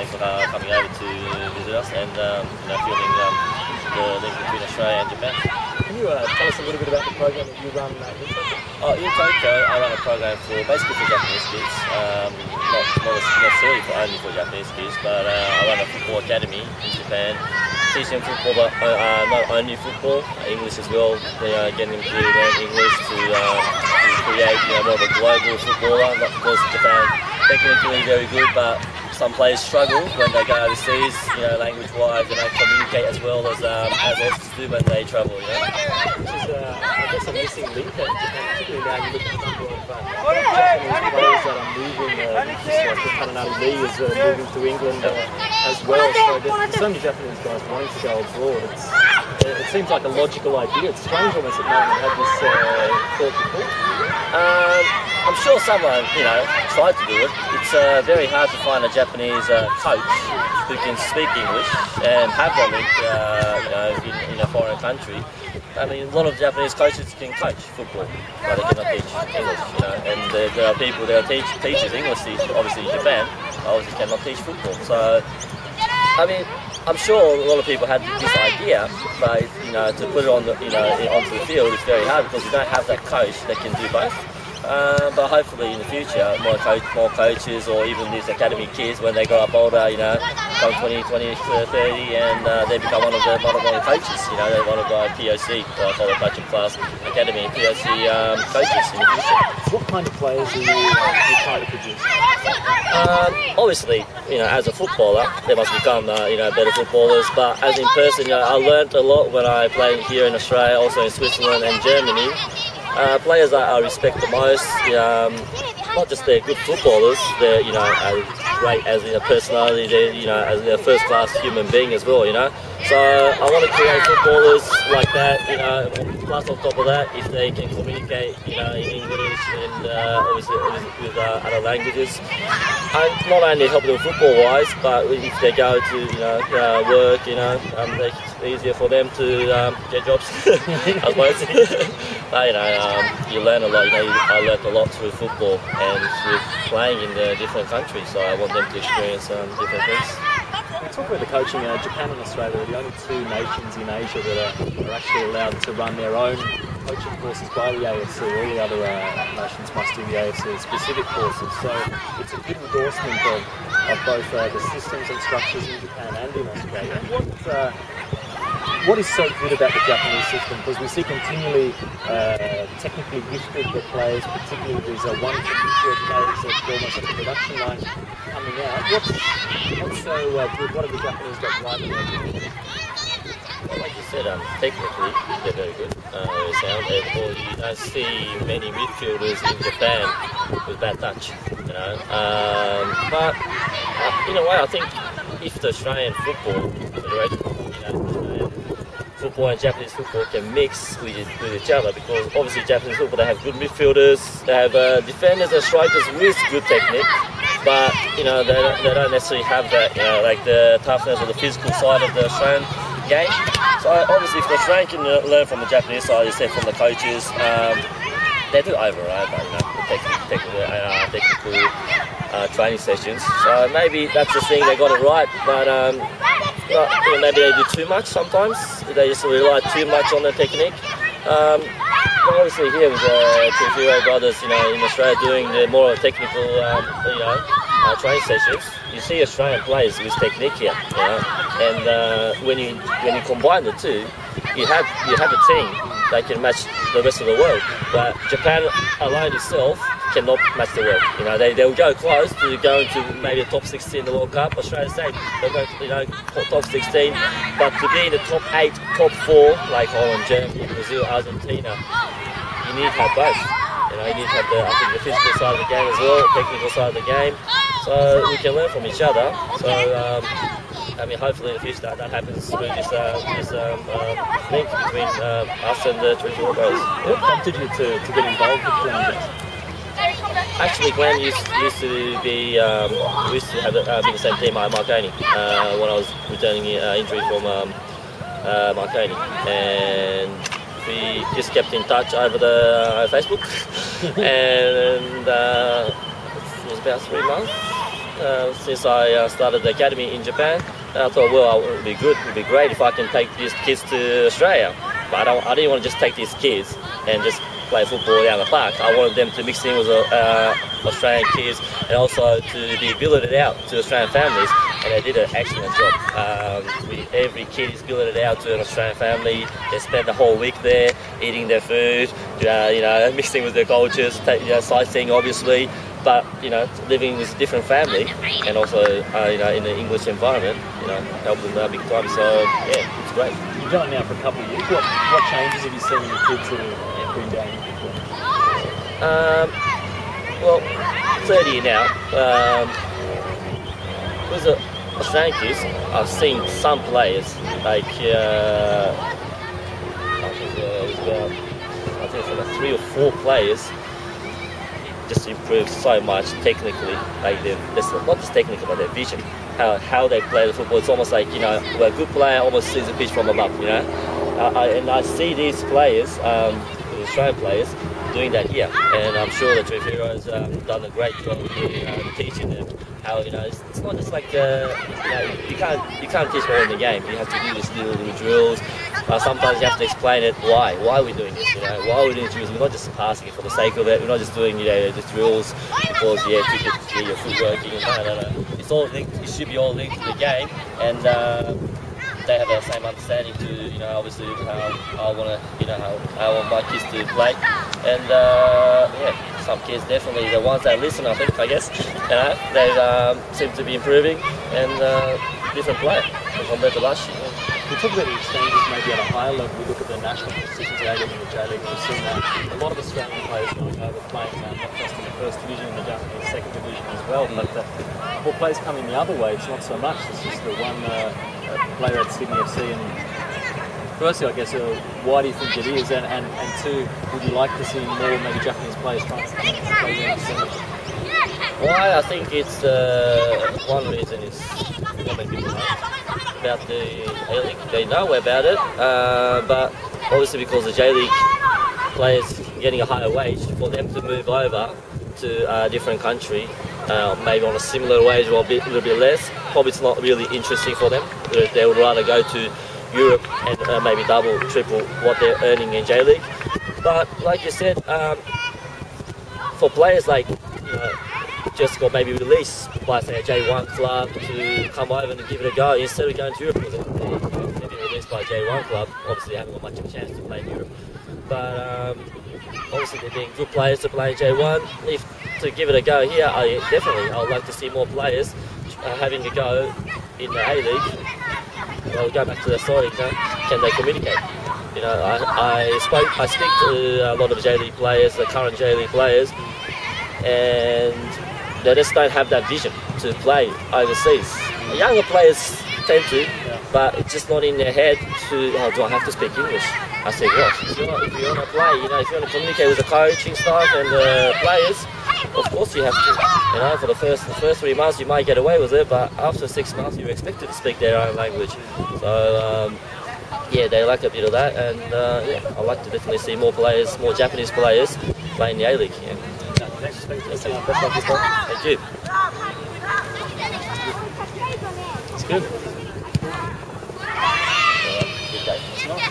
thanks for coming over to visit us and feeling the link between Australia and Japan. Can you tell us a little bit about the program that you run in Tokyo? In Tokyo, I run a program basically for Japanese kids, not necessarily only for Japanese kids, but I run a football academy in Japan, teaching football, but not only football, English as well. They are getting to learn English to create more of a global footballer, not because Japan technically very good, but some players struggle when they go overseas, language-wise, and they communicate as well as others do when they travel. Which is, I guess, a missing link at Japan, particularly now you look at the number of Japanese players that are moving. Kananari Lee is moving to England as well. So there's so many Japanese guys wanting to go abroad. It seems like a logical idea. It's strange almost that no one had this thought before. I'm sure someone, tried to do it. It's very hard to find a Japanese coach who can speak English and have that link, in a foreign country. I mean, a lot of Japanese coaches can coach football, but they cannot teach English, And there are people that teach English, obviously in Japan, obviously cannot teach football. So, I mean, I'm sure a lot of people had this idea, but to put it on onto the field, it's very hard because you don't have that coach that can do both. But hopefully in the future, more coaches, or even these academy kids, when they grow up older, come 20, 30, and they become one of the coaches. They're one of the POC, called the Coaching Class Academy POC coaches in the future. What kind of players are you trying to produce? Obviously, as a footballer, they must become better footballers. But as in person, I learned a lot when I played here in Australia, also in Switzerland and Germany. Players that I respect the most, not just they're good footballers, they're great as a personality, they're as a first-class human being as well, So I want to create footballers like that, plus on top of that, if they can communicate, in English and obviously with other languages, and not only help them football-wise, but if they go to work, it's easier for them to get jobs, I suppose. But, you learn a lot. I learned a lot through football and through playing in the different countries. So I want them to experience different things. We talk about the coaching. Japan and Australia are the only two nations in Asia that are actually allowed to run their own coaching courses by the AFC. All the other nations must do the AFC specific courses. So it's a good endorsement of both the systems and structures in Japan and in Australia. What is so good about the Japanese system? Because we see continually technically gifted players, particularly these wonderful midfield players that almost like the production line coming out. What's so good? What have the Japanese got right in their game? Well, like you said, technically they're very good. They sound. You don't see many midfielders in Japan with bad touch. But in a way, I think if the Australian Football Federation, football and Japanese football can mix with each other, because obviously Japanese football, they have good midfielders, they have defenders and strikers with good technique, but they don't necessarily have that like the toughness or the physical side of the Australian game. So obviously if the Australian can learn from the Japanese side, as I said, from the coaches, they do override the technical training sessions. So maybe that's the thing, they got it right, but maybe they do too much sometimes. They just rely too much on the technique. Obviously here with the Chifiro brothers, in Australia doing the more technical, training sessions, you see Australian players with technique here, and when you combine the two, you have a team that can match the rest of the world. But Japan alone itself cannot match the world. They'll go close to going to maybe the top 16 in the World Cup. Australia same, they'll go to top 16, but to be in the top 8, top 4, like Holland, Germany, Brazil, Argentina, you need to have both. You need to have the physical side of the game as well, the technical side of the game, so we can learn from each other. So hopefully in the future that happens through this link between us and the Chifiro brothers. What prompted you to get involved with playing this? Actually, Glenn used to be, we used to have been the same team at Marconi when I was returning injury from Marconi, and we just kept in touch over the Facebook, and it was about 3 months since I started the academy in Japan. And I thought, well, it would be good, it would be great if I can take these kids to Australia. But I didn't want to just take these kids and just play football down the park. I wanted them to mix in with Australian kids and also to be billeted out to Australian families. And they did an excellent job. Every kid is billeted out to an Australian family. They spend the whole week there, eating their food, mixing with their cultures, sightseeing obviously, but living with a different family and also in an English environment, helped them big time. So yeah, it's great. You've done it now for a couple of years. What changes have you seen in the kids that have been down here before? Well, third year now. With the Australian kids, I've seen some players like I think about 3 or 4 players just improved so much technically. Like not just technical, but their vision, how they play the football. It's almost like a good player almost sees the pitch from above. And I see these players, the Australian players, doing that here, and I'm sure the Treviro has done a great job teaching them how it's not just like you can't teach more in the game. You have to do these little drills. Sometimes you have to explain it why are we doing this. Why are we doing drills? We're not just passing it for the sake of it. We're not just doing the drills because to get your foot working. No. It's all linked. It should be all linked to the game, and they have the same understanding to obviously how I want how I want my kids to play, and some kids definitely the ones that listen, I guess they seem to be improving and different player compared to last year. We talk about the exchanges maybe at a higher level. We look at the national competitions, the A-League and the J-League, and we've seen that a lot of Australian players going over playing not just in the first division, in the Japanese second division as well, but for players coming the other way, it's not so much. It's just the one player at Sydney FC. And firstly, I guess, why do you think it is? And two, would you like to see more maybe Japanese players trying to play in the centre? Well, I think it's one reason is not many people know about the A-League. They know about it, but obviously because the J-League players getting a higher wage, for them to move over to a different country, maybe on a similar wage or a little bit less, probably it's not really interesting for them. They would rather go to Europe and maybe double, triple what they're earning in J-League. But like you said, for players like just got maybe released by say a J1 club to come over and give it a go instead of going to Europe. They've been released by a J1 club, obviously they haven't got much of a chance to play in Europe. But obviously they're being good players to play in J1. To give it a go here, I would like to see more players having a go in the A-League. I'll go back to the story, can they communicate? I speak to a lot of J-League players, the current J-League players, and they just don't have that vision to play overseas. Younger players tend to, but it's just not in their head to, do I have to speak English? I said, what? If you want to play, if you want to communicate with the coaching staff and the players, of course you have to. For the first 3 months you might get away with it, but after 6 months you're expected to speak their own language. So they like a bit of that, and I'd like to definitely see more players, more Japanese players playing the A-League. Yeah. Thank you. It's good. Good day. It's not.